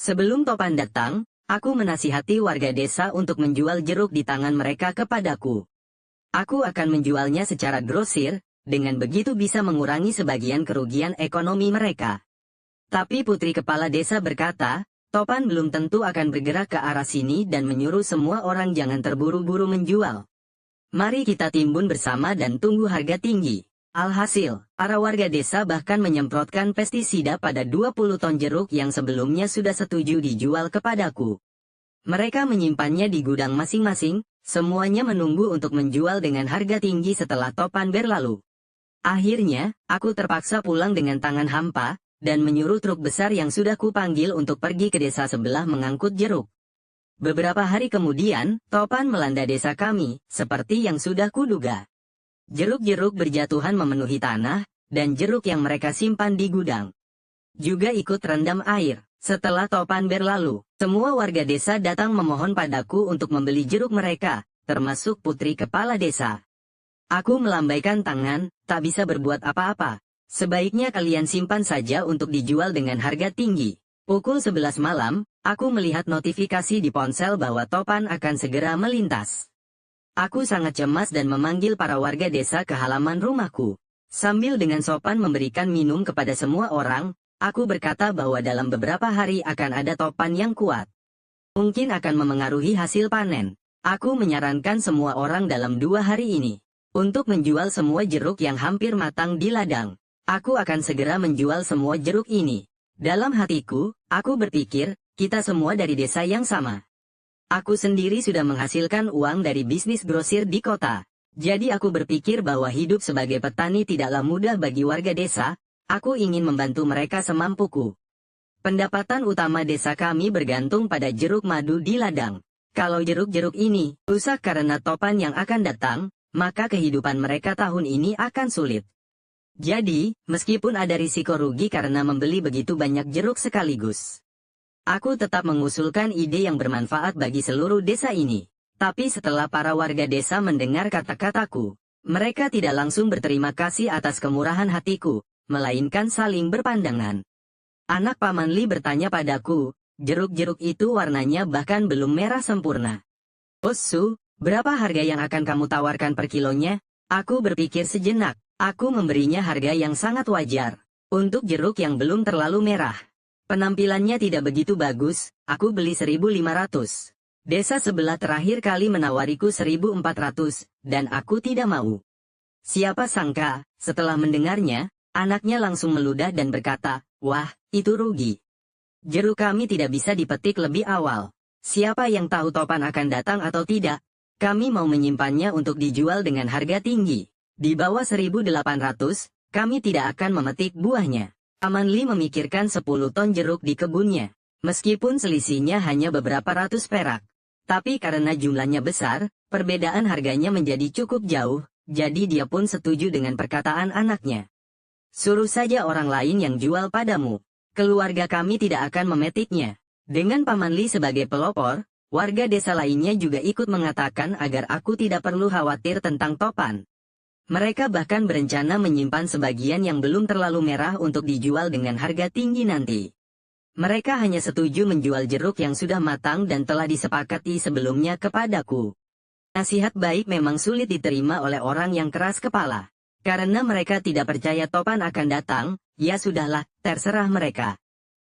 Sebelum Topan datang, aku menasihati warga desa untuk menjual jeruk di tangan mereka kepadaku. Aku akan menjualnya secara grosir, dengan begitu bisa mengurangi sebagian kerugian ekonomi mereka. Tapi putri kepala desa berkata, Topan belum tentu akan bergerak ke arah sini dan menyuruh semua orang jangan terburu-buru menjual. Mari kita timbun bersama dan tunggu harga tinggi. Alhasil, para warga desa bahkan menyemprotkan pestisida pada 20 ton jeruk yang sebelumnya sudah setuju dijual kepadaku. Mereka menyimpannya di gudang masing-masing, semuanya menunggu untuk menjual dengan harga tinggi setelah Topan berlalu. Akhirnya, aku terpaksa pulang dengan tangan hampa, dan menyuruh truk besar yang sudah kupanggil untuk pergi ke desa sebelah mengangkut jeruk. Beberapa hari kemudian, Topan melanda desa kami, seperti yang sudah kuduga. Jeruk-jeruk berjatuhan memenuhi tanah, dan jeruk yang mereka simpan di gudang juga ikut terendam air. Setelah Topan berlalu, semua warga desa datang memohon padaku untuk membeli jeruk mereka, termasuk putri kepala desa. Aku melambaikan tangan, tak bisa berbuat apa-apa. Sebaiknya kalian simpan saja untuk dijual dengan harga tinggi. Pukul 11 malam, aku melihat notifikasi di ponsel bahwa Topan akan segera melintas. Aku sangat cemas dan memanggil para warga desa ke halaman rumahku. Sambil dengan sopan memberikan minum kepada semua orang, aku berkata bahwa dalam beberapa hari akan ada Topan yang kuat. Mungkin akan memengaruhi hasil panen. Aku menyarankan semua orang dalam 2 hari ini untuk menjual semua jeruk yang hampir matang di ladang. Aku akan segera menjual semua jeruk ini. Dalam hatiku, aku berpikir, kita semua dari desa yang sama. Aku sendiri sudah menghasilkan uang dari bisnis grosir di kota. Jadi aku berpikir bahwa hidup sebagai petani tidaklah mudah bagi warga desa. Aku ingin membantu mereka semampuku. Pendapatan utama desa kami bergantung pada jeruk madu di ladang. Kalau jeruk-jeruk ini rusak karena Topan yang akan datang, maka kehidupan mereka tahun ini akan sulit. Jadi, meskipun ada risiko rugi karena membeli begitu banyak jeruk sekaligus, aku tetap mengusulkan ide yang bermanfaat bagi seluruh desa ini. Tapi setelah para warga desa mendengar kata-kataku, mereka tidak langsung berterima kasih atas kemurahan hatiku, melainkan saling berpandangan. Anak Paman Li bertanya padaku, jeruk-jeruk itu warnanya bahkan belum merah sempurna. Su, berapa harga yang akan kamu tawarkan per kilonya? Aku berpikir sejenak, aku memberinya harga yang sangat wajar. Untuk jeruk yang belum terlalu merah, penampilannya tidak begitu bagus, aku beli 1.500. Desa sebelah terakhir kali menawariku 1.400, dan aku tidak mau. Siapa sangka, setelah mendengarnya, anaknya langsung meludah dan berkata, wah, itu rugi. Jeruk kami tidak bisa dipetik lebih awal. Siapa yang tahu Topan akan datang atau tidak? Kami mau menyimpannya untuk dijual dengan harga tinggi. Di bawah 1.800, kami tidak akan memetik buahnya. Paman Li memikirkan 10 ton jeruk di kebunnya. Meskipun selisihnya hanya beberapa ratus perak. Tapi karena jumlahnya besar, perbedaan harganya menjadi cukup jauh, jadi dia pun setuju dengan perkataan anaknya. Suruh saja orang lain yang jual padamu. Keluarga kami tidak akan memetiknya. Dengan Paman Li sebagai pelopor, warga desa lainnya juga ikut mengatakan agar aku tidak perlu khawatir tentang Topan. Mereka bahkan berencana menyimpan sebagian yang belum terlalu merah untuk dijual dengan harga tinggi nanti. Mereka hanya setuju menjual jeruk yang sudah matang dan telah disepakati sebelumnya kepadaku. Nasihat baik memang sulit diterima oleh orang yang keras kepala. Karena mereka tidak percaya Topan akan datang, ya sudahlah, terserah mereka.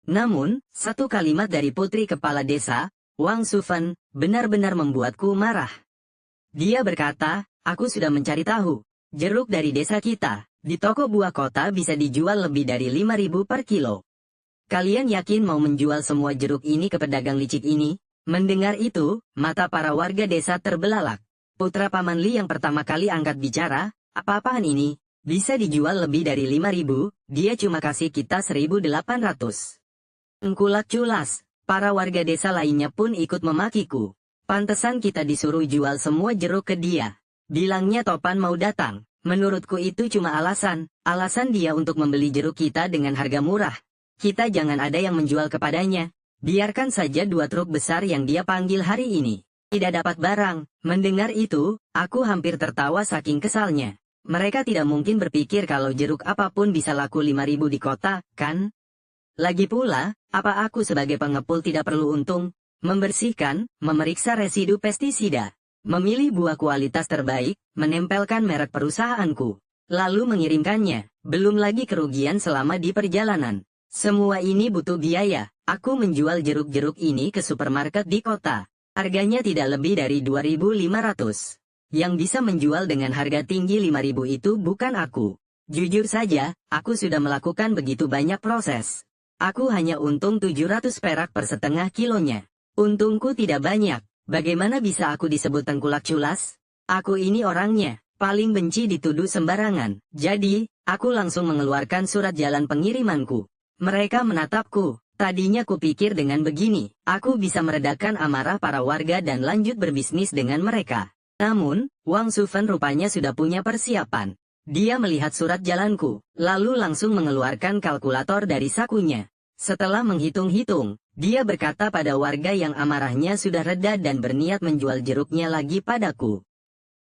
Namun, satu kalimat dari putri kepala desa, Wang Sufan, benar-benar membuatku marah. Dia berkata, aku sudah mencari tahu. Jeruk dari desa kita, di toko buah kota bisa dijual lebih dari 5.000 per kilo. Kalian yakin mau menjual semua jeruk ini ke pedagang licik ini? Mendengar itu, mata para warga desa terbelalak. Putra Paman Li yang pertama kali angkat bicara, apa-apaan ini? Bisa dijual lebih dari 5.000, dia cuma kasih kita 1.800. Engkulak culas, para warga desa lainnya pun ikut memakiku. Pantesan kita disuruh jual semua jeruk ke dia. Bilangnya Topan mau datang. Menurutku itu cuma alasan dia untuk membeli jeruk kita dengan harga murah. Kita jangan ada yang menjual kepadanya. Biarkan saja 2 truk besar yang dia panggil hari ini tidak dapat barang. Mendengar itu, aku hampir tertawa saking kesalnya. Mereka tidak mungkin berpikir kalau jeruk apapun bisa laku 5.000 di kota, kan? Lagi pula, apa aku sebagai pengepul tidak perlu untung? Membersihkan, memeriksa residu pestisida, memilih buah kualitas terbaik, menempelkan merek perusahaanku, lalu mengirimkannya, belum lagi kerugian selama di perjalanan. Semua ini butuh biaya. Aku menjual jeruk-jeruk ini ke supermarket di kota. Harganya tidak lebih dari 2.500. Yang bisa menjual dengan harga tinggi 5.000 itu bukan aku. Jujur saja, aku sudah melakukan begitu banyak proses. Aku hanya untung 700 perak per setengah kilonya. Untungku tidak banyak. Bagaimana bisa aku disebut tengkulak culas? Aku ini orangnya paling benci dituduh sembarangan. Jadi, aku langsung mengeluarkan surat jalan pengirimanku. Mereka menatapku. Tadinya kupikir dengan begini, aku bisa meredakan amarah para warga dan lanjut berbisnis dengan mereka. Namun, Wang Sufen rupanya sudah punya persiapan. Dia melihat surat jalanku, lalu langsung mengeluarkan kalkulator dari sakunya. Setelah menghitung-hitung, dia berkata pada warga yang amarahnya sudah reda dan berniat menjual jeruknya lagi padaku.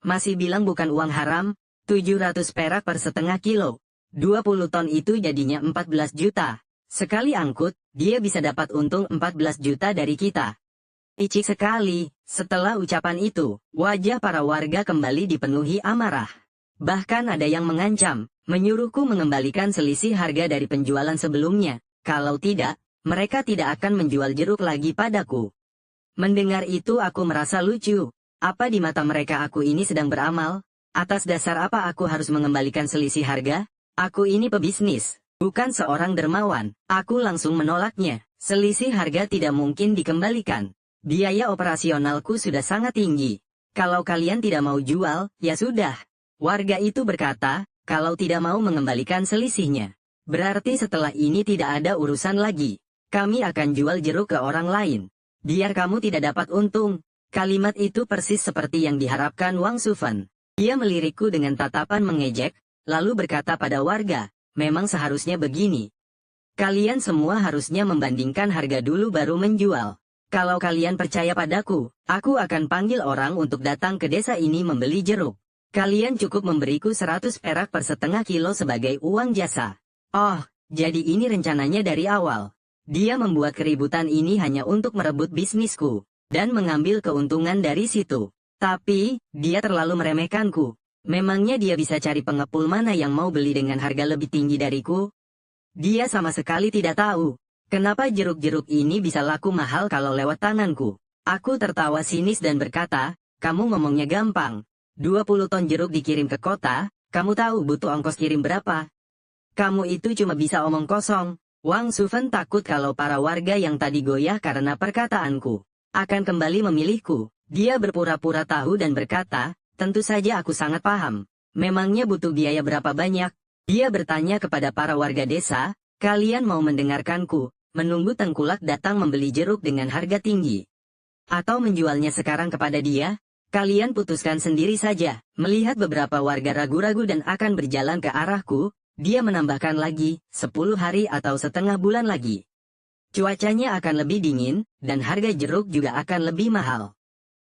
Masih bilang bukan uang haram, 700 perak per setengah kilo. 20 ton itu jadinya 14 juta. Sekali angkut, dia bisa dapat untung 14 juta dari kita. Licik sekali. Setelah ucapan itu, wajah para warga kembali dipenuhi amarah. Bahkan ada yang mengancam, menyuruhku mengembalikan selisih harga dari penjualan sebelumnya. Kalau tidak, mereka tidak akan menjual jeruk lagi padaku. Mendengar itu aku merasa lucu. Apa di mata mereka aku ini sedang beramal? Atas dasar apa aku harus mengembalikan selisih harga? Aku ini pebisnis. Bukan seorang dermawan, aku langsung menolaknya. Selisih harga tidak mungkin dikembalikan. Biaya operasionalku sudah sangat tinggi. Kalau kalian tidak mau jual, ya sudah. Warga itu berkata, kalau tidak mau mengembalikan selisihnya, berarti setelah ini tidak ada urusan lagi. Kami akan jual jeruk ke orang lain. Biar kamu tidak dapat untung. Kalimat itu persis seperti yang diharapkan Wang Sufen. Dia melirikku dengan tatapan mengejek, lalu berkata pada warga, memang seharusnya begini. Kalian semua harusnya membandingkan harga dulu baru menjual. Kalau kalian percaya padaku, aku akan panggil orang untuk datang ke desa ini membeli jeruk. Kalian cukup memberiku 100 perak per setengah kilo sebagai uang jasa. Oh, jadi ini rencananya dari awal. Dia membuat keributan ini hanya untuk merebut bisnisku, dan mengambil keuntungan dari situ. Tapi, dia terlalu meremehkanku. Memangnya dia bisa cari pengepul mana yang mau beli dengan harga lebih tinggi dariku? Dia sama sekali tidak tahu. Kenapa jeruk-jeruk ini bisa laku mahal kalau lewat tanganku? Aku tertawa sinis dan berkata, kamu ngomongnya gampang. 20 ton jeruk dikirim ke kota, kamu tahu butuh ongkos kirim berapa? Kamu itu cuma bisa omong kosong. Wang Sufen takut kalau para warga yang tadi goyah karena perkataanku akan kembali memilihku. Dia berpura-pura tahu dan berkata, tentu saja aku sangat paham. Memangnya butuh biaya berapa banyak? Dia bertanya kepada para warga desa, kalian mau mendengarkanku, menunggu tengkulak datang membeli jeruk dengan harga tinggi? Atau menjualnya sekarang kepada dia? Kalian putuskan sendiri saja. Melihat beberapa warga ragu-ragu dan akan berjalan ke arahku, dia menambahkan lagi, 10 hari atau setengah bulan lagi. Cuacanya akan lebih dingin, dan harga jeruk juga akan lebih mahal.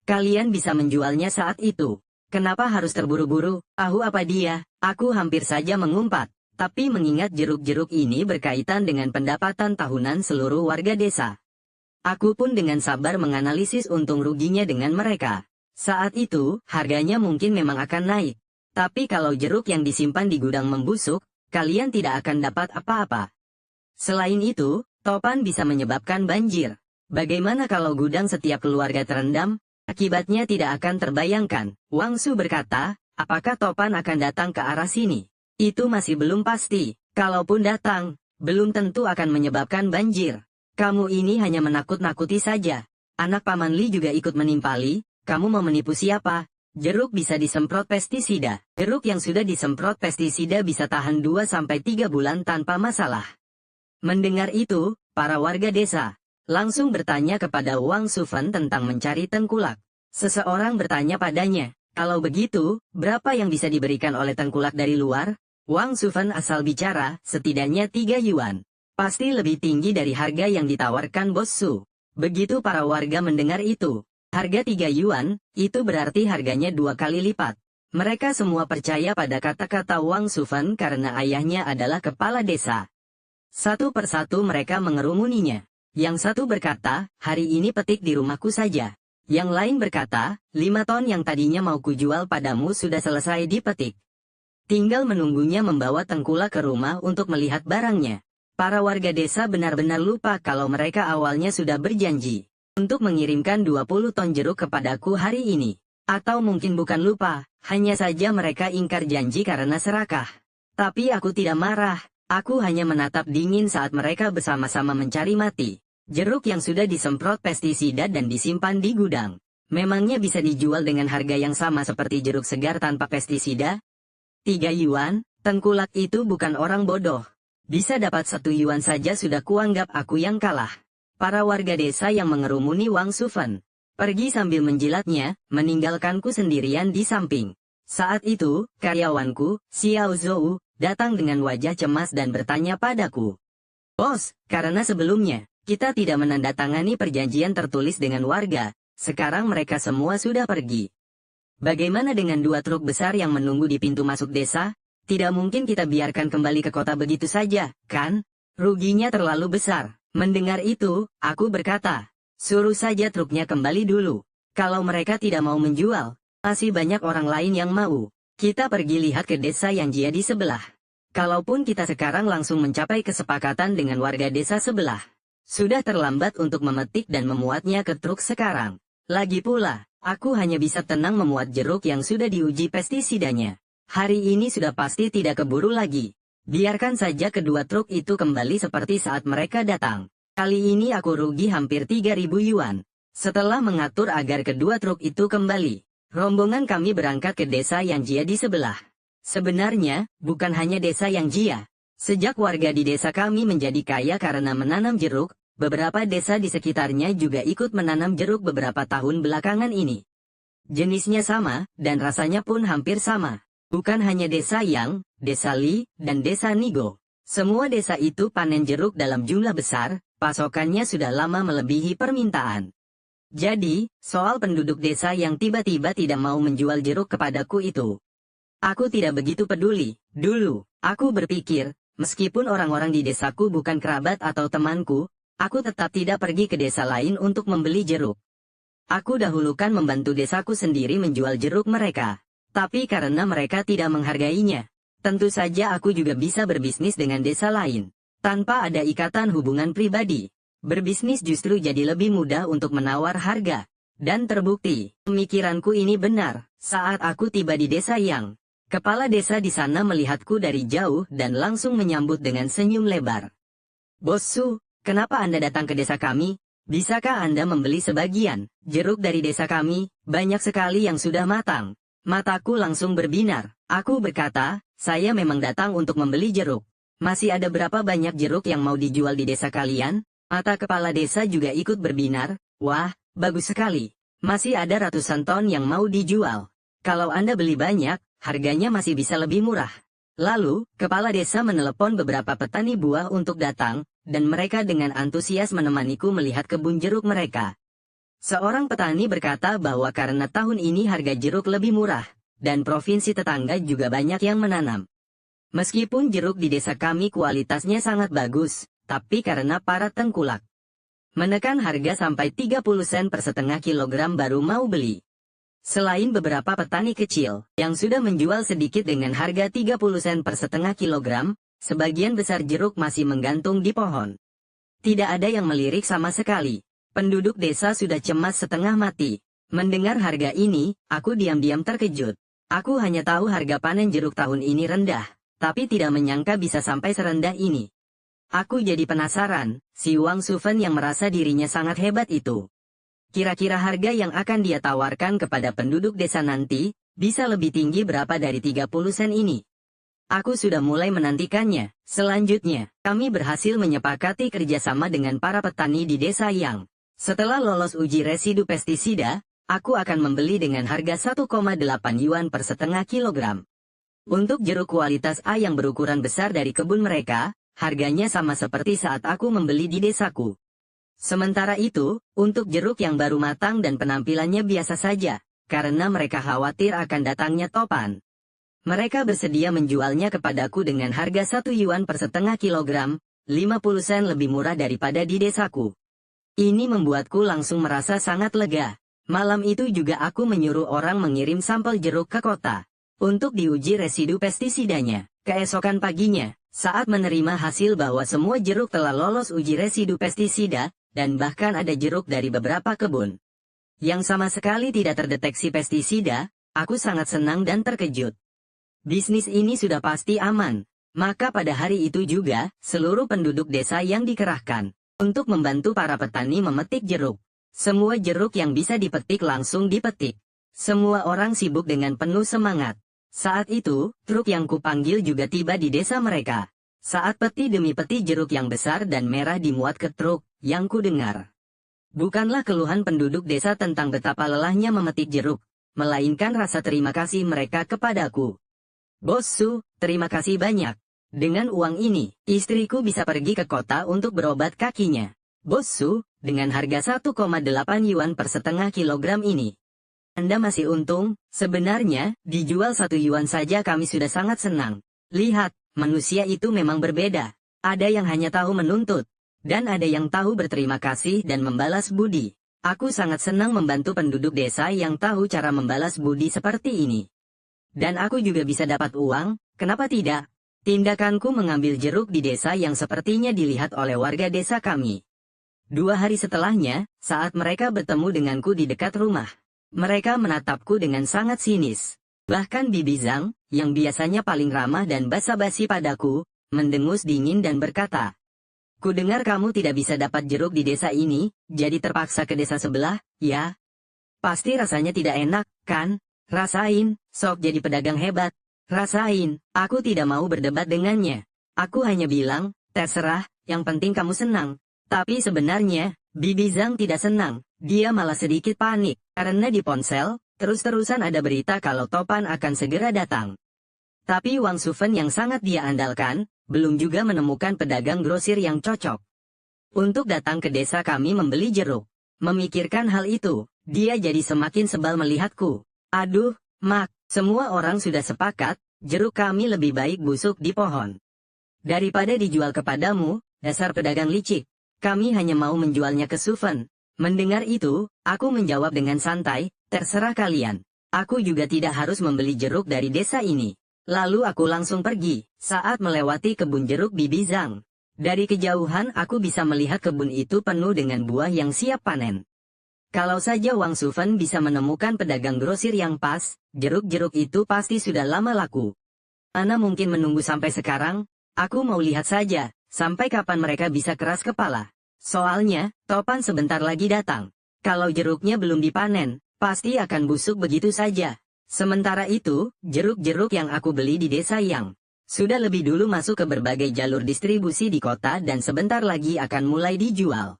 Kalian bisa menjualnya saat itu. Kenapa harus terburu-buru? Tahu apa dia? Aku hampir saja mengumpat. Tapi mengingat jeruk-jeruk ini berkaitan dengan pendapatan tahunan seluruh warga desa, aku pun dengan sabar menganalisis untung ruginya dengan mereka. Saat itu, harganya mungkin memang akan naik. Tapi kalau jeruk yang disimpan di gudang membusuk, kalian tidak akan dapat apa-apa. Selain itu, topan bisa menyebabkan banjir. Bagaimana kalau gudang setiap keluarga terendam? Akibatnya tidak akan terbayangkan. Wang Su berkata, apakah topan akan datang ke arah sini? Itu masih belum pasti. Kalaupun datang, belum tentu akan menyebabkan banjir. Kamu ini hanya menakut-nakuti saja. Anak Paman Li juga ikut menimpali. Kamu mau menipu siapa? Jeruk bisa disemprot pestisida. Jeruk yang sudah disemprot pestisida bisa tahan 2-3 bulan tanpa masalah. Mendengar itu, para warga desa langsung bertanya kepada Wang Sufen tentang mencari tengkulak. Seseorang bertanya padanya, kalau begitu, berapa yang bisa diberikan oleh tengkulak dari luar? Wang Sufen asal bicara, setidaknya 3 yuan. Pasti lebih tinggi dari harga yang ditawarkan Bos Su. Begitu para warga mendengar itu, harga 3 yuan, itu berarti harganya 2 kali lipat. Mereka semua percaya pada kata-kata Wang Sufen karena ayahnya adalah kepala desa. Satu persatu mereka mengerumuninya. Yang satu berkata, hari ini petik di rumahku saja. Yang lain berkata, 5 ton yang tadinya mau kujual padamu sudah selesai dipetik. Tinggal menunggunya membawa Tengkulak ke rumah untuk melihat barangnya. Para warga desa benar-benar lupa kalau mereka awalnya sudah berjanji untuk mengirimkan 20 ton jeruk kepadaku hari ini. Atau mungkin bukan lupa, hanya saja mereka ingkar janji karena serakah. Tapi aku tidak marah. Aku hanya menatap dingin saat mereka bersama-sama mencari mati jeruk yang sudah disemprot pestisida dan disimpan di gudang. Memangnya bisa dijual dengan harga yang sama seperti jeruk segar tanpa pestisida? 3 yuan, Tengkulak itu bukan orang bodoh. Bisa dapat 1 yuan saja sudah kuanggap aku yang kalah. Para warga desa yang mengerumuni Wang Sufen pergi sambil menjilatnya, meninggalkanku sendirian di samping. Saat itu, karyawanku, Xiao Zhou, datang dengan wajah cemas dan bertanya padaku. Bos, karena sebelumnya, kita tidak menandatangani perjanjian tertulis dengan warga, sekarang mereka semua sudah pergi. Bagaimana dengan 2 truk besar yang menunggu di pintu masuk desa? Tidak mungkin kita biarkan kembali ke kota begitu saja, kan? Ruginya terlalu besar. Mendengar itu, aku berkata, suruh saja truknya kembali dulu. Kalau mereka tidak mau menjual, masih banyak orang lain yang mau. Kita pergi lihat ke desa yang jia di sebelah. Kalaupun kita sekarang langsung mencapai kesepakatan dengan warga desa sebelah, sudah terlambat untuk memetik dan memuatnya ke truk sekarang. Lagi pula, aku hanya bisa tenang memuat jeruk yang sudah diuji pestisidanya. Hari ini sudah pasti tidak keburu lagi. Biarkan saja kedua truk itu kembali seperti saat mereka datang. Kali ini aku rugi hampir 3.000 yuan. Setelah mengatur agar kedua truk itu kembali, rombongan kami berangkat ke desa yang jia di sebelah. Sebenarnya, bukan hanya desa yang jia. Sejak warga di desa kami menjadi kaya karena menanam jeruk, beberapa desa di sekitarnya juga ikut menanam jeruk beberapa tahun belakangan ini. Jenisnya sama, dan rasanya pun hampir sama. Bukan hanya desa Yang, desa Li, dan desa Nigo. Semua desa itu panen jeruk dalam jumlah besar, pasokannya sudah lama melebihi permintaan. Jadi, soal penduduk desa yang tiba-tiba tidak mau menjual jeruk kepadaku itu, aku tidak begitu peduli. Dulu, aku berpikir, meskipun orang-orang di desaku bukan kerabat atau temanku, aku tetap tidak pergi ke desa lain untuk membeli jeruk. Aku dahulukan membantu desaku sendiri menjual jeruk mereka. Tapi karena mereka tidak menghargainya, tentu saja aku juga bisa berbisnis dengan desa lain, tanpa ada ikatan hubungan pribadi. Berbisnis justru jadi lebih mudah untuk menawar harga. Dan terbukti, pemikiranku ini benar. Saat aku tiba di desa Yang, kepala desa di sana melihatku dari jauh dan langsung menyambut dengan senyum lebar. Bos Su, kenapa Anda datang ke desa kami? Bisakah Anda membeli sebagian jeruk dari desa kami? Banyak sekali yang sudah matang. Mataku langsung berbinar. Aku berkata, saya memang datang untuk membeli jeruk. Masih ada berapa banyak jeruk yang mau dijual di desa kalian? Mata kepala desa juga ikut berbinar. Wah, bagus sekali. Masih ada ratusan ton yang mau dijual. Kalau Anda beli banyak, harganya masih bisa lebih murah. Lalu, kepala desa menelepon beberapa petani buah untuk datang, dan mereka dengan antusias menemaniku melihat kebun jeruk mereka. Seorang petani berkata bahwa karena tahun ini harga jeruk lebih murah, dan provinsi tetangga juga banyak yang menanam. Meskipun jeruk di desa kami kualitasnya sangat bagus, tapi karena para tengkulak menekan harga sampai 30 sen per setengah kilogram baru mau beli. Selain beberapa petani kecil yang sudah menjual sedikit dengan harga 30 sen per setengah kilogram, sebagian besar jeruk masih menggantung di pohon. Tidak ada yang melirik sama sekali. Penduduk desa sudah cemas setengah mati. Mendengar harga ini, aku diam-diam terkejut. Aku hanya tahu harga panen jeruk tahun ini rendah, tapi tidak menyangka bisa sampai serendah ini. Aku jadi penasaran, si Wang Sufen yang merasa dirinya sangat hebat itu. Kira-kira harga yang akan dia tawarkan kepada penduduk desa nanti, bisa lebih tinggi berapa dari 30 sen ini. Aku sudah mulai menantikannya. Selanjutnya, kami berhasil menyepakati kerjasama dengan para petani di desa Yang. Setelah lolos uji residu pestisida, aku akan membeli dengan harga 1,8 yuan per setengah kilogram. Untuk jeruk kualitas A yang berukuran besar dari kebun mereka, harganya sama seperti saat aku membeli di desaku. Sementara itu, untuk jeruk yang baru matang dan penampilannya biasa saja, karena mereka khawatir akan datangnya topan. Mereka bersedia menjualnya kepadaku dengan harga 1 yuan per setengah kilogram, 50 sen lebih murah daripada di desaku. Ini membuatku langsung merasa sangat lega. Malam itu juga aku menyuruh orang mengirim sampel jeruk ke kota untuk diuji residu pestisidanya. Keesokan paginya, saat menerima hasil bahwa semua jeruk telah lolos uji residu pestisida, dan bahkan ada jeruk dari beberapa kebun yang sama sekali tidak terdeteksi pestisida, aku sangat senang dan terkejut. Bisnis ini sudah pasti aman. Maka pada hari itu juga, seluruh penduduk desa yang dikerahkan untuk membantu para petani memetik jeruk. Semua jeruk yang bisa dipetik langsung dipetik. Semua orang sibuk dengan penuh semangat. Saat itu, truk yang kupanggil juga tiba di desa mereka. Saat peti demi peti jeruk yang besar dan merah dimuat ke truk, yang kudengar bukanlah keluhan penduduk desa tentang betapa lelahnya memetik jeruk, melainkan rasa terima kasih mereka kepadaku. Bossu, terima kasih banyak. Dengan uang ini, istriku bisa pergi ke kota untuk berobat kakinya. Bossu, dengan harga 1,8 yuan per setengah kilogram ini, Anda masih untung. Sebenarnya, dijual 1 yuan saja kami sudah sangat senang. Lihat, manusia itu memang berbeda. Ada yang hanya tahu menuntut, dan ada yang tahu berterima kasih dan membalas budi. Aku sangat senang membantu penduduk desa yang tahu cara membalas budi seperti ini. Dan aku juga bisa dapat uang, kenapa tidak? Tindakanku mengambil jeruk di desa yang sepertinya dilihat oleh warga desa kami. 2 hari setelahnya, saat mereka bertemu denganku di dekat rumah, mereka menatapku dengan sangat sinis. Bahkan Bibi Zhang, yang biasanya paling ramah dan basa-basi padaku, mendengus dingin dan berkata, "Kudengar kamu tidak bisa dapat jeruk di desa ini, jadi terpaksa ke desa sebelah, ya? Pasti rasanya tidak enak, kan? Rasain, sok jadi pedagang hebat. Rasain." Aku tidak mau berdebat dengannya. Aku hanya bilang, "Terserah, yang penting kamu senang." Tapi sebenarnya, Bibi Zhang tidak senang. Dia malah sedikit panik, karena di ponsel, terus-terusan ada berita kalau Topan akan segera datang. Tapi Wang Sufen yang sangat dia andalkan, belum juga menemukan pedagang grosir yang cocok untuk datang ke desa kami membeli jeruk. Memikirkan hal itu, dia jadi semakin sebal melihatku. "Aduh, Mak, semua orang sudah sepakat, jeruk kami lebih baik busuk di pohon daripada dijual kepadamu, dasar pedagang licik. Kami hanya mau menjualnya ke Sufen." Mendengar itu, aku menjawab dengan santai, "Terserah kalian. Aku juga tidak harus membeli jeruk dari desa ini." Lalu aku langsung pergi. Saat melewati kebun jeruk Bibi Zhang, dari kejauhan aku bisa melihat kebun itu penuh dengan buah yang siap panen. Kalau saja Wang Sufen bisa menemukan pedagang grosir yang pas, jeruk-jeruk itu pasti sudah lama laku. Ana mungkin menunggu sampai sekarang. Aku mau lihat saja, sampai kapan mereka bisa keras kepala. Soalnya, Topan sebentar lagi datang. Kalau jeruknya belum dipanen, pasti akan busuk begitu saja. Sementara itu, jeruk-jeruk yang aku beli di desa yang sudah lebih dulu masuk ke berbagai jalur distribusi di kota dan sebentar lagi akan mulai dijual.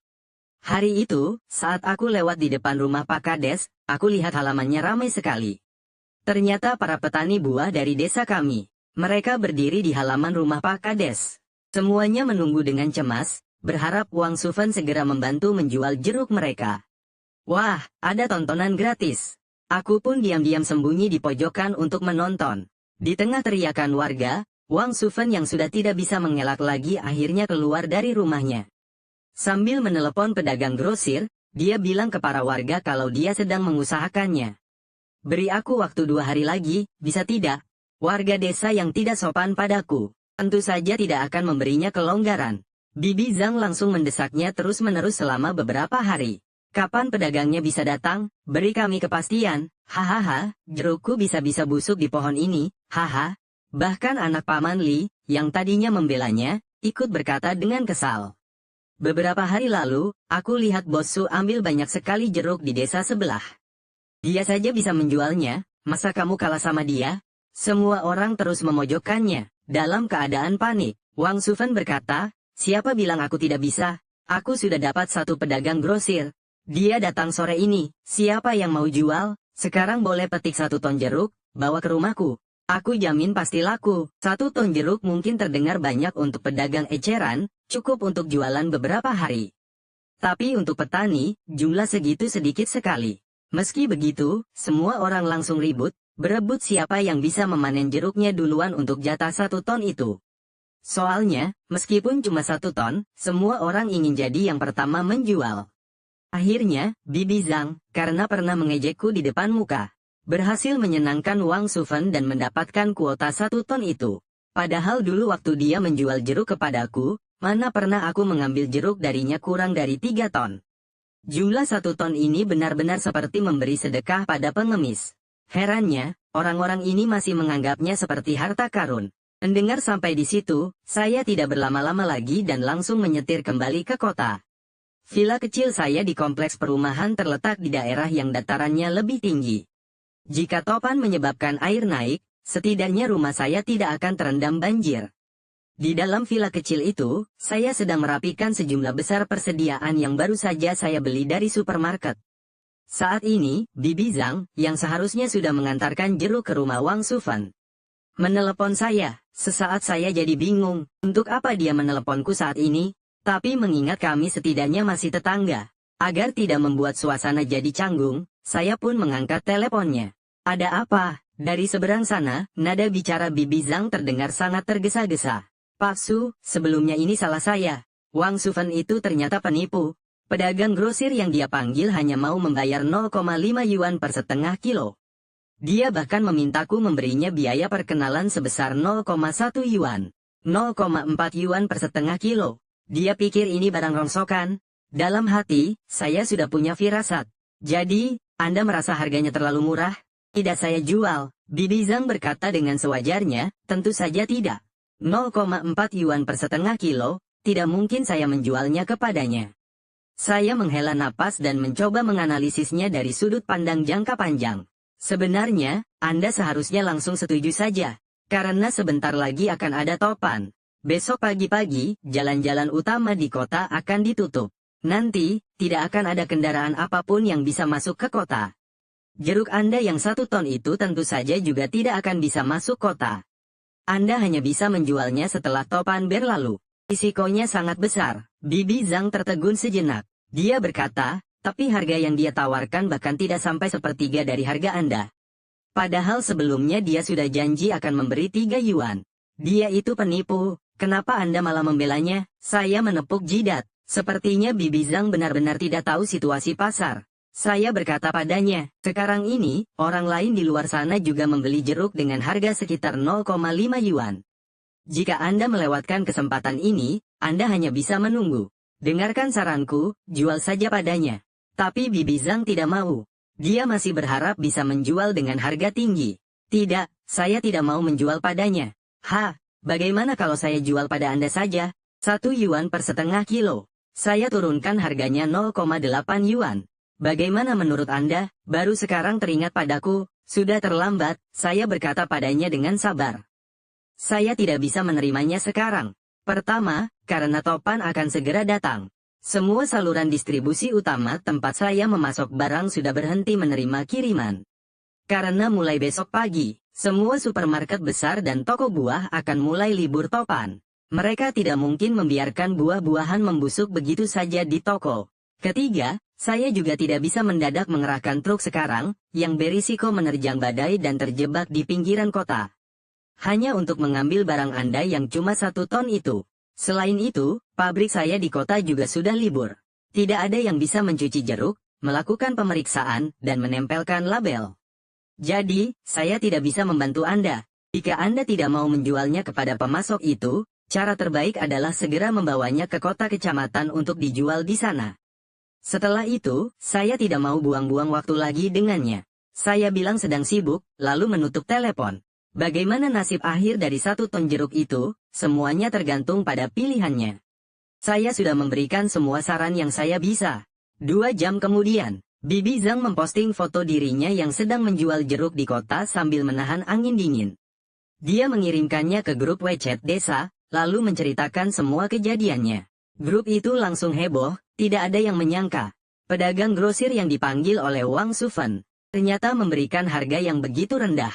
Hari itu, saat aku lewat di depan rumah Pak Kades, aku lihat halamannya ramai sekali. Ternyata para petani buah dari desa kami. Mereka berdiri di halaman rumah Pak Kades. Semuanya menunggu dengan cemas, berharap Wang Sufen segera membantu menjual jeruk mereka. Wah, ada tontonan gratis. Aku pun diam-diam sembunyi di pojokan untuk menonton. Di tengah teriakan warga, Wang Sufen yang sudah tidak bisa mengelak lagi akhirnya keluar dari rumahnya. Sambil menelepon pedagang grosir, dia bilang ke para warga kalau dia sedang mengusahakannya. "Beri aku waktu 2 hari lagi, bisa tidak?" Warga desa yang tidak sopan padaku, tentu saja tidak akan memberinya kelonggaran. Bibi Zhang langsung mendesaknya terus-menerus selama beberapa hari. "Kapan pedagangnya bisa datang? Beri kami kepastian." "Hahaha, jerukku bisa-bisa busuk di pohon ini, haha." Bahkan anak Paman Li, yang tadinya membelanya, ikut berkata dengan kesal. "Beberapa hari lalu, aku lihat bosku ambil banyak sekali jeruk di desa sebelah. Dia saja bisa menjualnya, masa kamu kalah sama dia?" Semua orang terus memojokkannya. Dalam keadaan panik, Wang Sufen berkata, "Siapa bilang aku tidak bisa? Aku sudah dapat 1 pedagang grosir. Dia datang sore ini. Siapa yang mau jual? Sekarang boleh petik 1 ton jeruk, bawa ke rumahku. Aku jamin pasti laku." 1 ton jeruk mungkin terdengar banyak untuk pedagang eceran, cukup untuk jualan beberapa hari. Tapi untuk petani, jumlah segitu sedikit sekali. Meski begitu, semua orang langsung ribut, berebut siapa yang bisa memanen jeruknya duluan untuk jatah 1 ton itu. Soalnya, meskipun cuma 1 ton, semua orang ingin jadi yang pertama menjual. Akhirnya, Bibi Zhang, karena pernah mengejekku di depan muka, berhasil menyenangkan Wang Sufen dan mendapatkan kuota 1 ton itu. Padahal dulu waktu dia menjual jeruk kepadaku, mana pernah aku mengambil jeruk darinya kurang dari 3 ton. Jumlah 1 ton ini benar-benar seperti memberi sedekah pada pengemis. Herannya, orang-orang ini masih menganggapnya seperti harta karun. Mendengar sampai di situ, saya tidak berlama-lama lagi dan langsung menyetir kembali ke kota. Villa kecil saya di kompleks perumahan terletak di daerah yang datarannya lebih tinggi. Jika topan menyebabkan air naik, setidaknya rumah saya tidak akan terendam banjir. Di dalam villa kecil itu, saya sedang merapikan sejumlah besar persediaan yang baru saja saya beli dari supermarket. Saat ini, Bibi Zhang, yang seharusnya sudah mengantarkan jeruk ke rumah Wang Sufen, menelepon saya. Sesaat saya jadi bingung, untuk apa dia meneleponku saat ini? Tapi mengingat kami setidaknya masih tetangga, agar tidak membuat suasana jadi canggung, saya pun mengangkat teleponnya. Ada apa? Dari seberang sana, nada bicara Bibi Zhang terdengar sangat tergesa-gesa. Pak Su, sebelumnya ini salah saya. Wang Sufen itu ternyata penipu. Pedagang grosir yang dia panggil hanya mau membayar 0,5 yuan per setengah kilo. Dia bahkan memintaku memberinya biaya perkenalan sebesar 0,1 yuan. 0,4 yuan per setengah kilo. Dia pikir ini barang rongsokan. Dalam hati, saya sudah punya firasat. Jadi, Anda merasa harganya terlalu murah? Tidak saya jual. Bibi Zhang berkata dengan sewajarnya, tentu saja tidak. 0,4 yuan per setengah kilo, tidak mungkin saya menjualnya kepadanya. Saya menghela napas dan mencoba menganalisisnya dari sudut pandang jangka panjang. Sebenarnya, Anda seharusnya langsung setuju saja, karena sebentar lagi akan ada topan. Besok pagi-pagi, jalan-jalan utama di kota akan ditutup. Nanti, tidak akan ada kendaraan apapun yang bisa masuk ke kota. Jeruk Anda yang 1 ton itu tentu saja juga tidak akan bisa masuk kota. Anda hanya bisa menjualnya setelah topan berlalu. Risikonya sangat besar. Bibi Zhang tertegun sejenak. Dia berkata, tapi harga yang dia tawarkan bahkan tidak sampai sepertiga dari harga Anda. Padahal sebelumnya dia sudah janji akan memberi 3 yuan. Dia itu penipu, kenapa Anda malah membelanya? Saya menepuk jidat. Sepertinya Bibi Zhang benar-benar tidak tahu situasi pasar. Saya berkata padanya, sekarang ini, orang lain di luar sana juga membeli jeruk dengan harga sekitar 0,5 yuan. Jika Anda melewatkan kesempatan ini, Anda hanya bisa menunggu. Dengarkan saranku, jual saja padanya. Tapi Bibi Zhang tidak mau. Dia masih berharap bisa menjual dengan harga tinggi. Tidak, saya tidak mau menjual padanya. Bagaimana kalau saya jual pada Anda saja? 1 yuan per setengah kilo. Saya turunkan harganya 0,8 yuan. Bagaimana menurut Anda? Baru sekarang teringat padaku, sudah terlambat, saya berkata padanya dengan sabar. Saya tidak bisa menerimanya sekarang. Pertama, karena topan akan segera datang. Semua saluran distribusi utama tempat saya memasok barang sudah berhenti menerima kiriman. Karena mulai besok pagi, semua supermarket besar dan toko buah akan mulai libur topan. Mereka tidak mungkin membiarkan buah-buahan membusuk begitu saja di toko. Ketiga, saya juga tidak bisa mendadak mengerahkan truk sekarang, yang berisiko menerjang badai dan terjebak di pinggiran kota. Hanya untuk mengambil barang Anda yang cuma 1 ton itu. Selain itu, pabrik saya di kota juga sudah libur. Tidak ada yang bisa mencuci jeruk, melakukan pemeriksaan, dan menempelkan label. Jadi, saya tidak bisa membantu Anda. Jika Anda tidak mau menjualnya kepada pemasok itu, cara terbaik adalah segera membawanya ke kota kecamatan untuk dijual di sana. Setelah itu, saya tidak mau buang-buang waktu lagi dengannya. Saya bilang sedang sibuk, lalu menutup telepon. Bagaimana nasib akhir dari 1 ton jeruk itu, semuanya tergantung pada pilihannya. Saya sudah memberikan semua saran yang saya bisa. 2 jam kemudian, Bibi Zhang memposting foto dirinya yang sedang menjual jeruk di kota sambil menahan angin dingin. Dia mengirimkannya ke grup WeChat desa, lalu menceritakan semua kejadiannya. Grup itu langsung heboh, tidak ada yang menyangka. Pedagang grosir yang dipanggil oleh Wang Sufen, ternyata memberikan harga yang begitu rendah.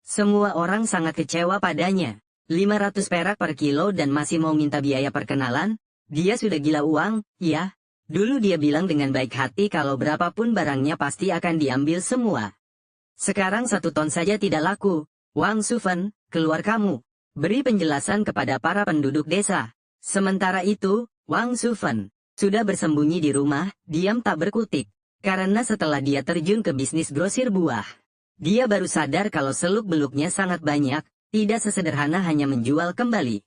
Semua orang sangat kecewa padanya. 500 perak per kilo dan masih mau minta biaya perkenalan? Dia sudah gila uang, ya? Dulu dia bilang dengan baik hati kalau berapapun barangnya pasti akan diambil semua. Sekarang 1 ton saja tidak laku. Wang Sufen, keluar kamu. Beri penjelasan kepada para penduduk desa. Sementara itu, Wang Sufan sudah bersembunyi di rumah, diam tak berkutik. Karena setelah dia terjun ke bisnis grosir buah, dia baru sadar kalau seluk-beluknya sangat banyak, tidak sesederhana hanya menjual kembali.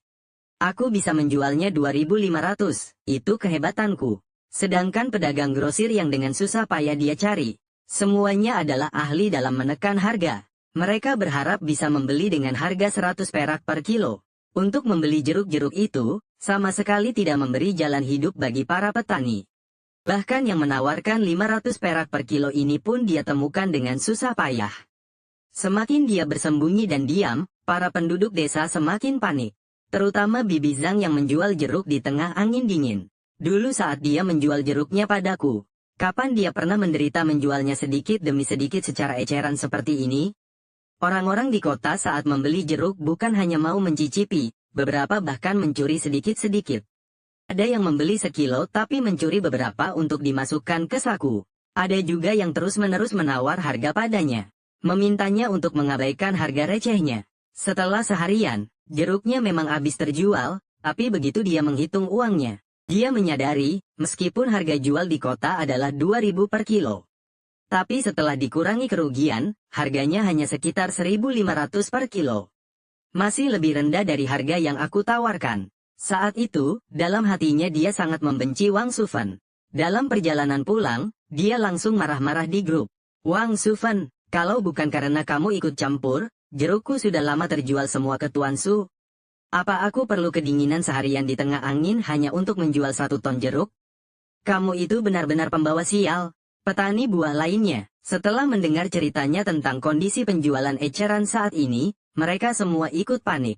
Aku bisa menjualnya 2.500, itu kehebatanku. Sedangkan pedagang grosir yang dengan susah payah dia cari, semuanya adalah ahli dalam menekan harga. Mereka berharap bisa membeli dengan harga 100 perak per kilo. Untuk membeli jeruk-jeruk itu, sama sekali tidak memberi jalan hidup bagi para petani. Bahkan yang menawarkan 500 perak per kilo ini pun dia temukan dengan susah payah. Semakin dia bersembunyi dan diam, para penduduk desa semakin panik. Terutama Bibi Zhang yang menjual jeruk di tengah angin dingin. Dulu saat dia menjual jeruknya padaku, kapan dia pernah menderita menjualnya sedikit demi sedikit secara eceran seperti ini? Orang-orang di kota saat membeli jeruk bukan hanya mau mencicipi, beberapa bahkan mencuri sedikit-sedikit. Ada yang membeli sekilo tapi mencuri beberapa untuk dimasukkan ke saku. Ada juga yang terus-menerus menawar harga padanya, memintanya untuk mengabaikan harga recehnya. Setelah seharian, jeruknya memang habis terjual, tapi begitu dia menghitung uangnya, dia menyadari, meskipun harga jual di kota adalah 2.000 per kilo. Tapi setelah dikurangi kerugian, harganya hanya sekitar 1.500 per kilo. Masih lebih rendah dari harga yang aku tawarkan. Saat itu, dalam hatinya dia sangat membenci Wang Sufan. Dalam perjalanan pulang, dia langsung marah-marah di grup. Wang Sufan, kalau bukan karena kamu ikut campur, jerukku sudah lama terjual semua ke Tuan Su. Apa aku perlu kedinginan seharian di tengah angin hanya untuk menjual 1 ton jeruk? Kamu itu benar-benar pembawa sial. Petani buah lainnya, setelah mendengar ceritanya tentang kondisi penjualan eceran saat ini, mereka semua ikut panik.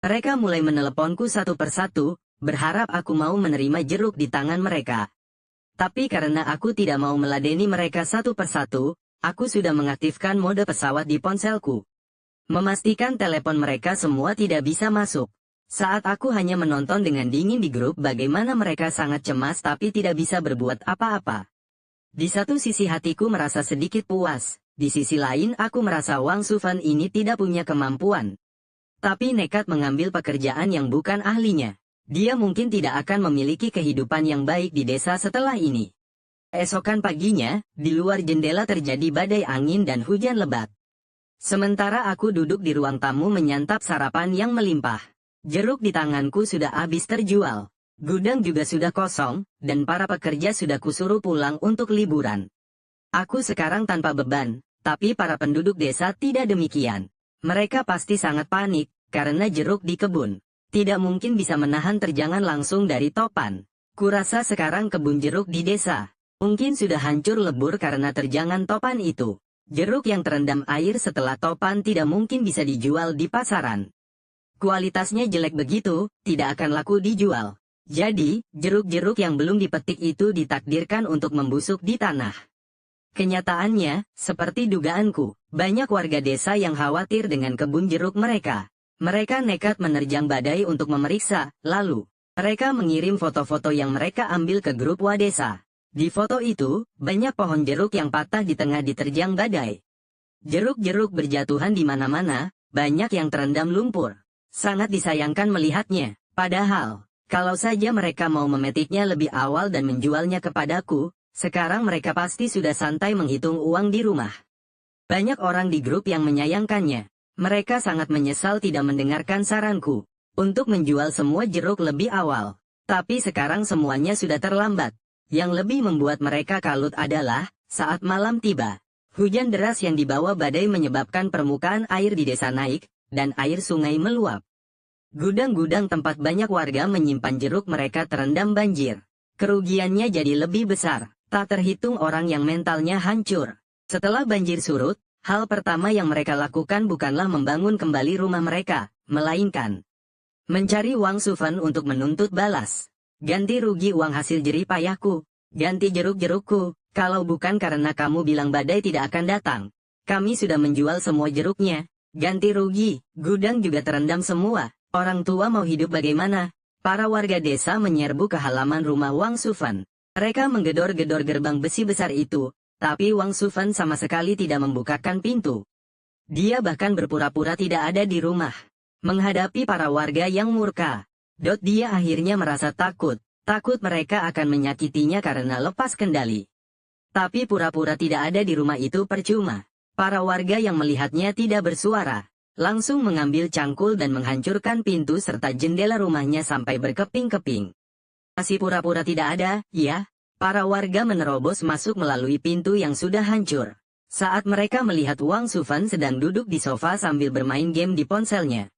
Mereka mulai meneleponku satu persatu, berharap aku mau menerima jeruk di tangan mereka. Tapi karena aku tidak mau meladeni mereka satu persatu, aku sudah mengaktifkan mode pesawat di ponselku. Memastikan telepon mereka semua tidak bisa masuk. Saat aku hanya menonton dengan dingin di grup bagaimana mereka sangat cemas tapi tidak bisa berbuat apa-apa. Di satu sisi hatiku merasa sedikit puas, di sisi lain aku merasa Wang Sufan ini tidak punya kemampuan. Tapi nekat mengambil pekerjaan yang bukan ahlinya. Dia mungkin tidak akan memiliki kehidupan yang baik di desa setelah ini. Esokan paginya, di luar jendela terjadi badai angin dan hujan lebat. Sementara aku duduk di ruang tamu menyantap sarapan yang melimpah. Jeruk di tanganku sudah habis terjual. Gudang juga sudah kosong, dan para pekerja sudah kusuruh pulang untuk liburan. Aku sekarang tanpa beban, tapi para penduduk desa tidak demikian. Mereka pasti sangat panik, karena jeruk di kebun tidak mungkin bisa menahan terjangan langsung dari topan. Kurasa sekarang kebun jeruk di desa mungkin sudah hancur lebur karena terjangan topan itu. Jeruk yang terendam air setelah topan tidak mungkin bisa dijual di pasaran. Kualitasnya jelek begitu, tidak akan laku dijual. Jadi, jeruk-jeruk yang belum dipetik itu ditakdirkan untuk membusuk di tanah. Kenyataannya, seperti dugaanku, banyak warga desa yang khawatir dengan kebun jeruk mereka. Mereka nekat menerjang badai untuk memeriksa, lalu mereka mengirim foto-foto yang mereka ambil ke grup Wadesa. Di foto itu, banyak pohon jeruk yang patah di tengah diterjang badai. Jeruk-jeruk berjatuhan di mana-mana, banyak yang terendam lumpur. Sangat disayangkan melihatnya, padahal, kalau saja mereka mau memetiknya lebih awal dan menjualnya kepadaku, sekarang mereka pasti sudah santai menghitung uang di rumah. Banyak orang di grup yang menyayangkannya. Mereka sangat menyesal tidak mendengarkan saranku untuk menjual semua jeruk lebih awal. Tapi sekarang semuanya sudah terlambat. Yang lebih membuat mereka kalut adalah, saat malam tiba, hujan deras yang dibawa badai menyebabkan permukaan air di desa naik, dan air sungai meluap. Gudang-gudang tempat banyak warga menyimpan jeruk mereka terendam banjir. Kerugiannya jadi lebih besar, tak terhitung orang yang mentalnya hancur. Setelah banjir surut, hal pertama yang mereka lakukan bukanlah membangun kembali rumah mereka, melainkan mencari Wang Sufan untuk menuntut balas. Ganti rugi uang hasil jerih payahku, ganti jeruk-jerukku, kalau bukan karena kamu bilang badai tidak akan datang. Kami sudah menjual semua jeruknya, ganti rugi, gudang juga terendam semua, orang tua mau hidup bagaimana? Para warga desa menyerbu ke halaman rumah Wang Sufan. Mereka menggedor-gedor gerbang besi besar itu, tapi Wang Sufan sama sekali tidak membukakan pintu. Dia bahkan berpura-pura tidak ada di rumah. menghadapi para warga yang murka. Dia akhirnya merasa takut mereka akan menyakitinya karena lepas kendali. Tapi pura-pura tidak ada di rumah itu percuma. Para warga yang melihatnya tidak bersuara, langsung mengambil cangkul dan menghancurkan pintu serta jendela rumahnya sampai berkeping-keping. Masih pura-pura tidak ada, ya? Para warga menerobos masuk melalui pintu yang sudah hancur. Saat mereka melihat Wang Sufan sedang duduk di sofa sambil bermain game di ponselnya,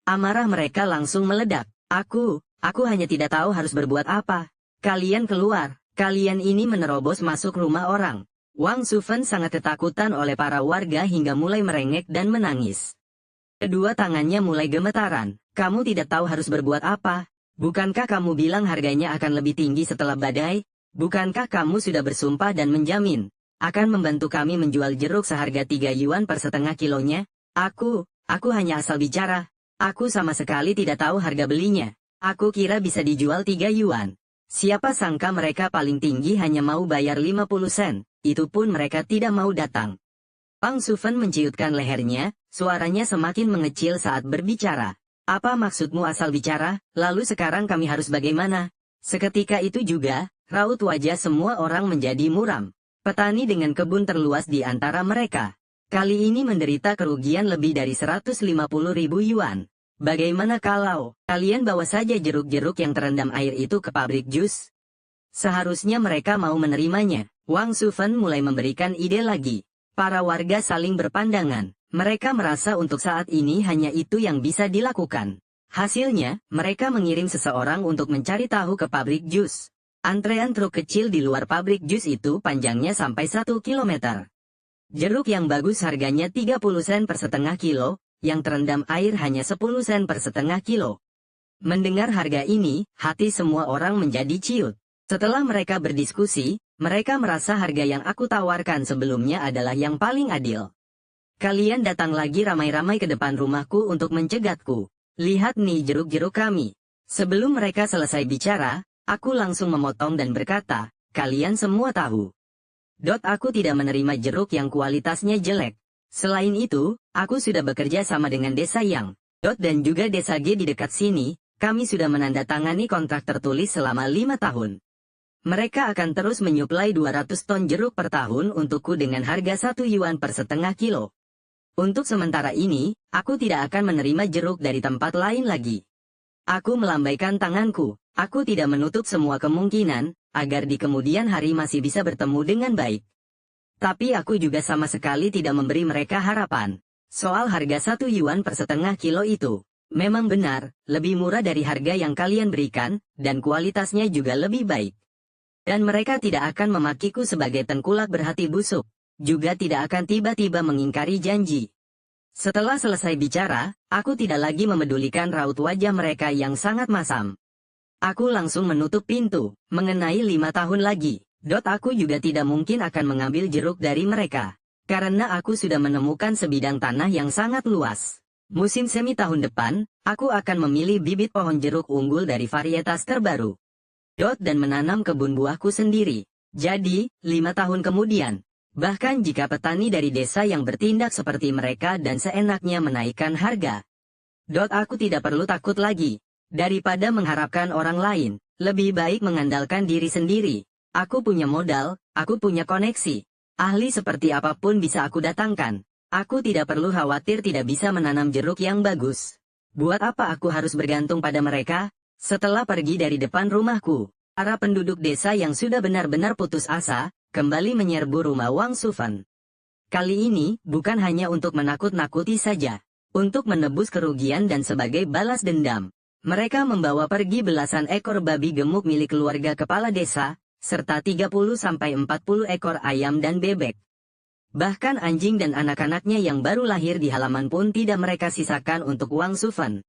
amarah mereka langsung meledak. Aku hanya tidak tahu harus berbuat apa. Kalian keluar, kalian ini menerobos masuk rumah orang. Wang Sufan sangat ketakutan oleh para warga hingga mulai merengek dan menangis. Kedua tangannya mulai gemetaran. Kamu tidak tahu harus berbuat apa? Bukankah kamu bilang harganya akan lebih tinggi setelah badai? Bukankah kamu sudah bersumpah dan menjamin akan membantu kami menjual jeruk seharga 3 yuan per setengah kilonya? Aku hanya asal bicara. Aku sama sekali tidak tahu harga belinya. Aku kira bisa dijual 3 yuan. Siapa sangka mereka paling tinggi hanya mau bayar 50 sen. Itu pun mereka tidak mau datang. Wang Sufan menciutkan lehernya, suaranya semakin mengecil saat berbicara. Apa maksudmu asal bicara? Lalu sekarang kami harus bagaimana? Seketika itu juga, raut wajah semua orang menjadi muram. Petani dengan kebun terluas di antara mereka kali ini menderita kerugian lebih dari 150.000 yuan. Bagaimana kalau kalian bawa saja jeruk-jeruk yang terendam air itu ke pabrik jus? Seharusnya mereka mau menerimanya. Wang Sufan mulai memberikan ide lagi. Para warga saling berpandangan. Mereka merasa untuk saat ini hanya itu yang bisa dilakukan. Hasilnya, mereka mengirim seseorang untuk mencari tahu ke pabrik jus. Antrean truk kecil di luar pabrik jus itu panjangnya sampai 1 kilometer. Jeruk yang bagus harganya 30 sen per setengah kilo, yang terendam air hanya 10 sen per setengah kilo. Mendengar harga ini, hati semua orang menjadi ciut. Setelah mereka berdiskusi, mereka merasa harga yang aku tawarkan sebelumnya adalah yang paling adil. Kalian datang lagi ramai-ramai ke depan rumahku untuk mencegatku. Lihat nih jeruk-jeruk kami. Sebelum mereka selesai bicara, aku langsung memotong dan berkata, kalian semua tahu. Aku tidak menerima jeruk yang kualitasnya jelek. Selain itu, aku sudah bekerja sama dengan desa Yang, dan juga desa G di dekat sini, kami sudah menandatangani kontrak tertulis selama 5 tahun. Mereka akan terus menyuplai 200 ton jeruk per tahun untukku dengan harga 1 yuan per setengah kilo. Untuk sementara ini, aku tidak akan menerima jeruk dari tempat lain lagi. Aku melambaikan tanganku, aku tidak menutup semua kemungkinan, agar di kemudian hari masih bisa bertemu dengan baik. Tapi aku juga sama sekali tidak memberi mereka harapan. Soal harga 1 yuan per setengah kilo itu, memang benar, lebih murah dari harga yang kalian berikan, dan kualitasnya juga lebih baik. Dan mereka tidak akan memakiku sebagai tengkulak berhati busuk, juga tidak akan tiba-tiba mengingkari janji. Setelah selesai bicara, aku tidak lagi memedulikan raut wajah mereka yang sangat masam. Aku langsung menutup pintu. Mengenai 5 tahun lagi, aku juga tidak mungkin akan mengambil jeruk dari mereka. Karena aku sudah menemukan sebidang tanah yang sangat luas. Musim semi tahun depan, aku akan memilih bibit pohon jeruk unggul dari varietas terbaru. Dan menanam kebun buahku sendiri. Jadi, 5 tahun kemudian, bahkan jika petani dari desa yang bertindak seperti mereka dan seenaknya menaikkan harga, aku tidak perlu takut lagi. Daripada mengharapkan orang lain, lebih baik mengandalkan diri sendiri. Aku punya modal, aku punya koneksi. Ahli seperti apapun bisa aku datangkan. Aku tidak perlu khawatir tidak bisa menanam jeruk yang bagus. Buat apa aku harus bergantung pada mereka? Setelah pergi dari depan rumahku, para penduduk desa yang sudah benar-benar putus asa, kembali menyerbu rumah Wang Sufan. Kali ini, bukan hanya untuk menakut-nakuti saja. Untuk menebus kerugian dan sebagai balas dendam. Mereka membawa pergi belasan ekor babi gemuk milik keluarga kepala desa, serta 30-40 ekor ayam dan bebek. Bahkan anjing dan anak-anaknya yang baru lahir di halaman pun tidak mereka sisakan untuk Wang Sufan.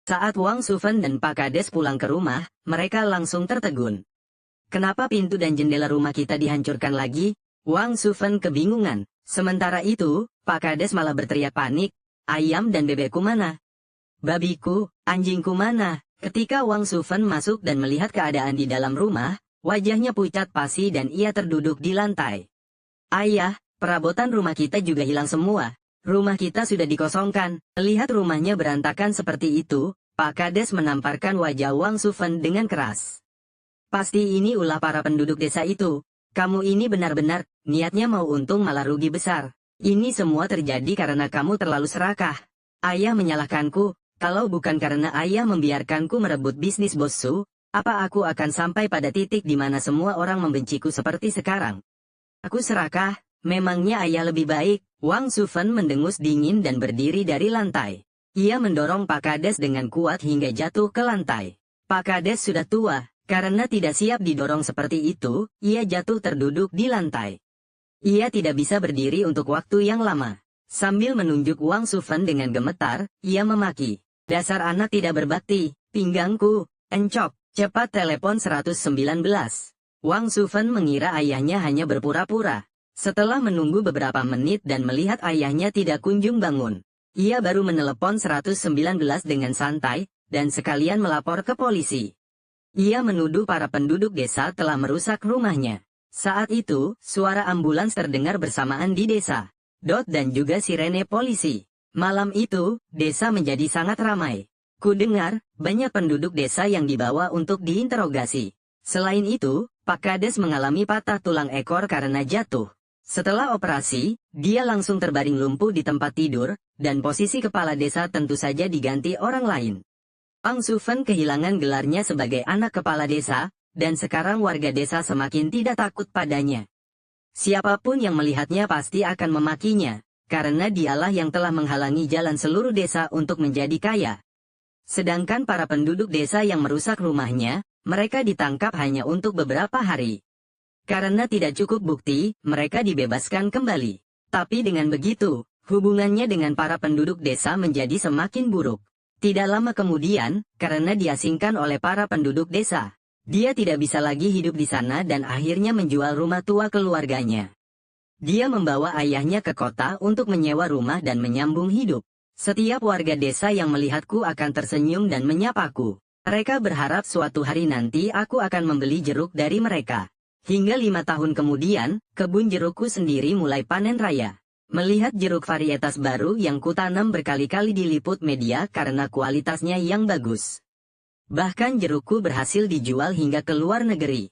Saat Wang Sufan dan Pak Kades pulang ke rumah, mereka langsung tertegun. Kenapa pintu dan jendela rumah kita dihancurkan lagi? Wang Sufan kebingungan. Sementara itu, Pak Kades malah berteriak panik, ayam dan bebekku mana? Babiku, anjingku mana? Ketika Wang Sufan masuk dan melihat keadaan di dalam rumah, wajahnya pucat pasi dan ia terduduk di lantai. Ayah, perabotan rumah kita juga hilang semua. Rumah kita sudah dikosongkan. Melihat rumahnya berantakan seperti itu, Pak Kades menamparkan wajah Wang Sufen dengan keras. Pasti ini ulah para penduduk desa itu. Kamu ini benar-benar, niatnya mau untung malah rugi besar. Ini semua terjadi karena kamu terlalu serakah. Ayah menyalahkanku, kalau bukan karena ayah membiarkanku merebut bisnis Bos Su, apa aku akan sampai pada titik di mana semua orang membenciku seperti sekarang? Aku serakah, memangnya ayah lebih baik? Wang Sufen mendengus dingin dan berdiri dari lantai. Ia mendorong Pak Kades dengan kuat hingga jatuh ke lantai. Pak Kades sudah tua. Karena tidak siap didorong seperti itu, ia jatuh terduduk di lantai. Ia tidak bisa berdiri untuk waktu yang lama. Sambil menunjuk Wang Sufen dengan gemetar, ia memaki. Dasar anak tidak berbakti, pinggangku, encok, cepat telepon 119. Wang Sufen mengira ayahnya hanya berpura-pura. Setelah menunggu beberapa menit dan melihat ayahnya tidak kunjung bangun, ia baru menelepon 119 dengan santai, dan sekalian melapor ke polisi. Ia menuduh para penduduk desa telah merusak rumahnya. Saat itu, suara ambulans terdengar bersamaan di desa. Dan juga sirene polisi. Malam itu, desa menjadi sangat ramai. Kudengar, banyak penduduk desa yang dibawa untuk diinterogasi. Selain itu, Pak Kades mengalami patah tulang ekor karena jatuh. Setelah operasi, dia langsung terbaring lumpuh di tempat tidur, dan posisi kepala desa tentu saja diganti orang lain. Wang Sufen kehilangan gelarnya sebagai anak kepala desa, dan sekarang warga desa semakin tidak takut padanya. Siapapun yang melihatnya pasti akan memakinya, karena dialah yang telah menghalangi jalan seluruh desa untuk menjadi kaya. Sedangkan para penduduk desa yang merusak rumahnya, mereka ditangkap hanya untuk beberapa hari. Karena tidak cukup bukti, mereka dibebaskan kembali. Tapi dengan begitu, hubungannya dengan para penduduk desa menjadi semakin buruk. Tidak lama kemudian, karena diasingkan oleh para penduduk desa, dia tidak bisa lagi hidup di sana dan akhirnya menjual rumah tua keluarganya. Dia membawa ayahnya ke kota untuk menyewa rumah dan menyambung hidup. Setiap warga desa yang melihatku akan tersenyum dan menyapaku. Mereka berharap suatu hari nanti aku akan membeli jeruk dari mereka. Hingga 5 tahun kemudian, kebun jerukku sendiri mulai panen raya. Melihat jeruk varietas baru yang kutanam berkali-kali diliput media karena kualitasnya yang bagus. Bahkan jerukku berhasil dijual hingga ke luar negeri.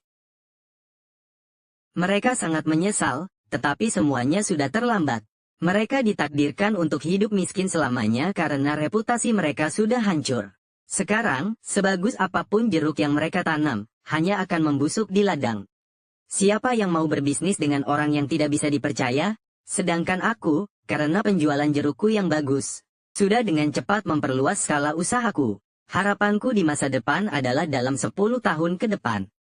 Mereka sangat menyesal, tetapi semuanya sudah terlambat. Mereka ditakdirkan untuk hidup miskin selamanya karena reputasi mereka sudah hancur. Sekarang, sebagus apapun jeruk yang mereka tanam, hanya akan membusuk di ladang. Siapa yang mau berbisnis dengan orang yang tidak bisa dipercaya? Sedangkan aku, karena penjualan jerukku yang bagus, sudah dengan cepat memperluas skala usahaku. Harapanku di masa depan adalah dalam 10 tahun ke depan,